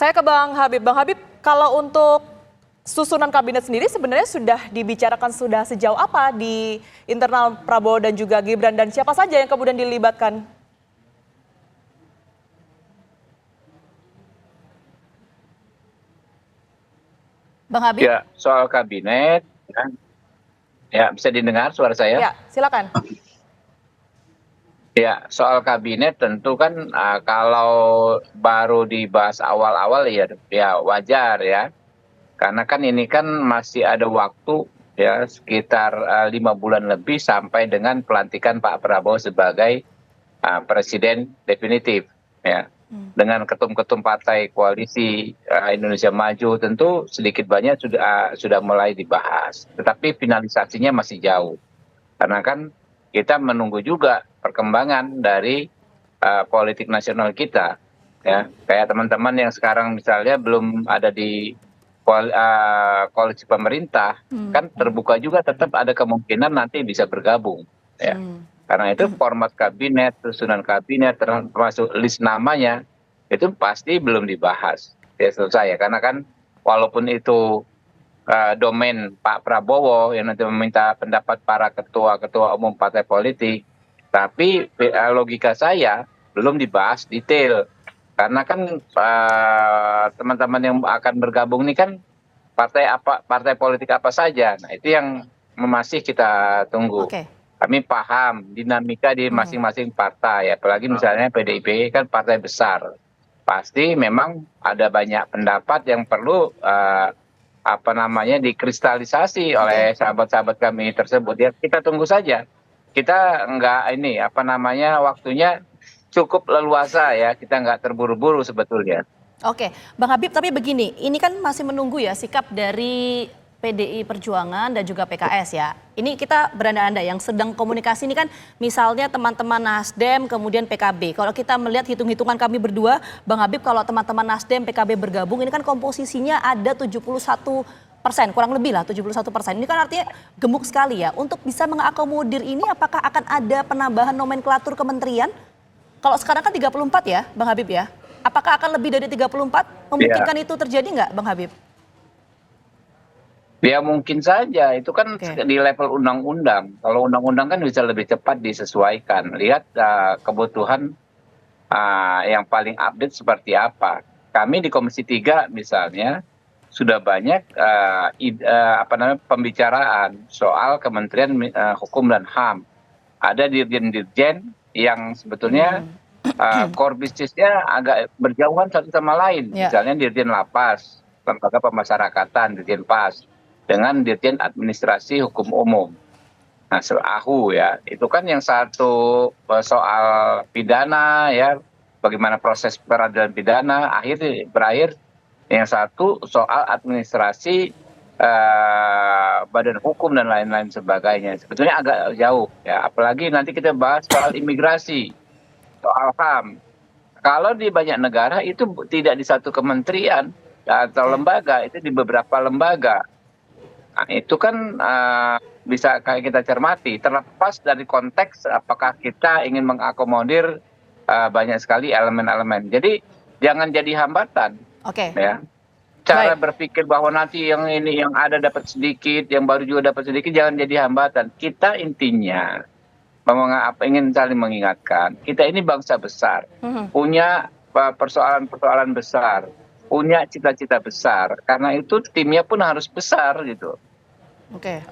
Saya ke Bang Habib. Bang Habib, kalau untuk susunan kabinet sendiri sebenarnya sudah dibicarakan sudah sejauh apa di internal Prabowo dan juga Gibran, dan siapa saja yang kemudian dilibatkan? Bang Habib? Ya, soal kabinet, ya bisa didengar suara saya? Ya, silakan. Ya, soal kabinet tentu kan kalau baru dibahas awal-awal ya wajar ya, karena kan ini kan masih ada waktu ya sekitar 5 bulan lebih sampai dengan pelantikan Pak Prabowo sebagai presiden definitif ya. Dengan ketum-ketum partai koalisi Indonesia Maju tentu sedikit banyak sudah mulai dibahas, tetapi finalisasinya masih jauh. Karena kan kita menunggu juga perkembangan dari politik nasional kita ya. Kayak teman-teman yang sekarang misalnya belum ada di koalisi pemerintah, kan terbuka juga tetap ada kemungkinan nanti bisa bergabung ya. Karena itu format kabinet, susunan kabinet, termasuk list namanya, itu pasti belum dibahas ya selesai ya. Karena kan walaupun itu domain Pak Prabowo yang nanti meminta pendapat para ketua-ketua umum partai politik, tapi logika saya belum dibahas detail. Karena kan teman-teman yang akan bergabung ini kan partai politik apa saja. Nah, itu yang masih kita tunggu. Oke. Kami paham dinamika di masing-masing partai, apalagi misalnya PDIP kan partai besar. Pasti memang ada banyak pendapat yang perlu dikristalisasi oleh sahabat-sahabat kami tersebut. Ya, kita tunggu saja. Kita waktunya cukup leluasa ya. Kita nggak terburu-buru sebetulnya. Oke, Bang Habib, tapi begini, ini kan masih menunggu ya sikap dari PDI Perjuangan dan juga PKS ya. Ini kita berandai-andai yang sedang komunikasi ini kan misalnya teman-teman Nasdem kemudian PKB. Kalau kita melihat hitung-hitungan kami berdua, Bang Habib, kalau teman-teman Nasdem PKB bergabung ini kan komposisinya ada 71%, kurang lebih lah 71%. Ini kan artinya gemuk sekali ya. Untuk bisa mengakomodir ini apakah akan ada penambahan nomenklatur kementerian? Kalau sekarang kan 34 ya Bang Habib ya. Apakah akan lebih dari 34? Memungkinkan itu terjadi nggak Bang Habib? Ya mungkin saja, itu kan di level undang-undang. Kalau undang-undang kan bisa lebih cepat disesuaikan. Lihat kebutuhan yang paling update seperti apa. Kami di Komisi 3 misalnya sudah banyak pembicaraan soal Kementerian Hukum dan HAM. Ada dirjen-dirjen yang sebetulnya core bisnisnya agak berjauhan satu sama lain. Misalnya Dirjen Lapas, Lembaga Pemasyarakatan, Dirjen Pas, dengan Dirjen Administrasi Hukum Umum. Nah, AHU ya, itu kan yang satu soal pidana ya, bagaimana proses peradilan pidana berakhir, yang satu soal administrasi badan hukum dan lain-lain sebagainya. Sebetulnya agak jauh ya, apalagi nanti kita bahas soal imigrasi, soal HAM. Kalau di banyak negara itu tidak di satu kementerian atau lembaga, itu di beberapa lembaga. Nah, itu kan bisa kayak kita cermati, terlepas dari konteks apakah kita ingin mengakomodir banyak sekali elemen-elemen. Jadi jangan jadi hambatan. Ya. Cara berpikir bahwa nanti yang ini yang ada dapat sedikit, yang baru juga dapat sedikit, jangan jadi hambatan. Kita intinya ingin saling mengingatkan, kita ini bangsa besar, punya persoalan-persoalan besar, punya cita-cita besar. Karena itu timnya pun harus besar gitu. Oke.